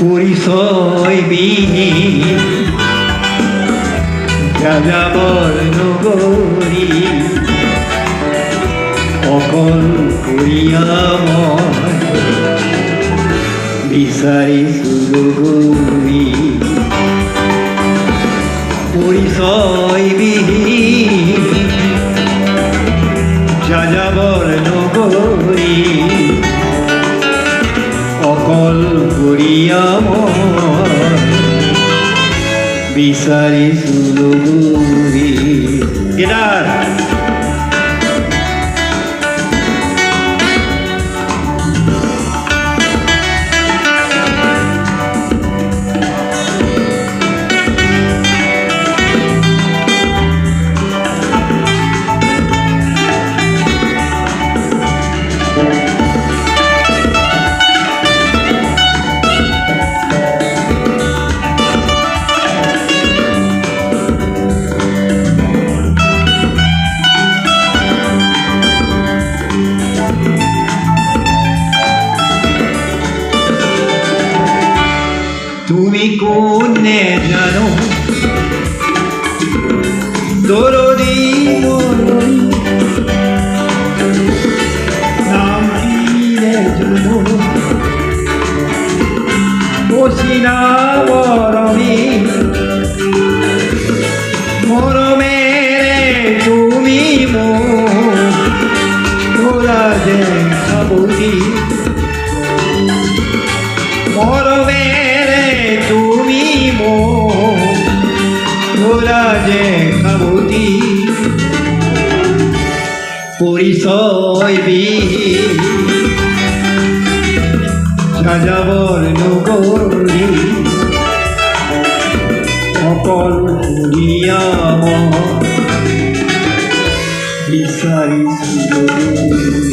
পরিচয়বিহীন যাযাবর নগরী অকল করিয়াময় বিচারি সুরগরী পরিচয়বিহীন যাযাবর নগরী অকল করিয়াময় বিচারি সুরগরী গিটার তুমি কোনে জানো দরদি মরণী নাম কিনে জানো বসিনা বরণী মরমেরে তুমি মোরা যে খাবি মরমেরে তুমি মোরা যে খাবি পরিচয়বিহীন যাযাবর নগরী অকল করিয়াময় বিচারি সুরগরী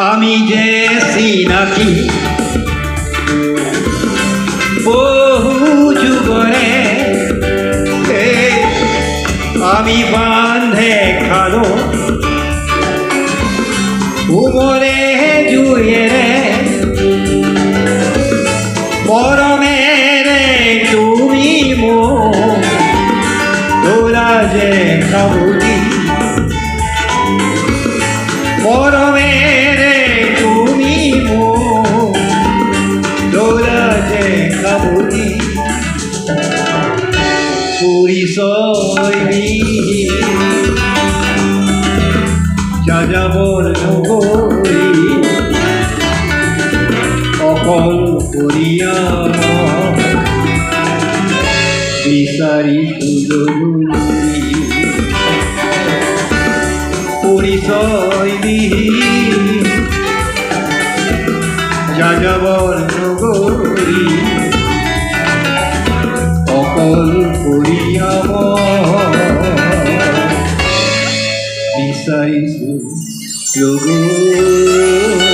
আমি যে সিনাকি বহু যুগরে আমি বান্ধে খালো উমরে জুয়ে রে মরমেরে তুমি মোরা যে খাবি মরমেরে তুমি মোরা যে খাবি পরিচয়বিহীন যাযাবর নগরী অকল করিয়াময় বিচারি সুরগরী পরিচয়বিহীন যাযাবর নগরী অকল করিয়াময় বিচারি সুরগরী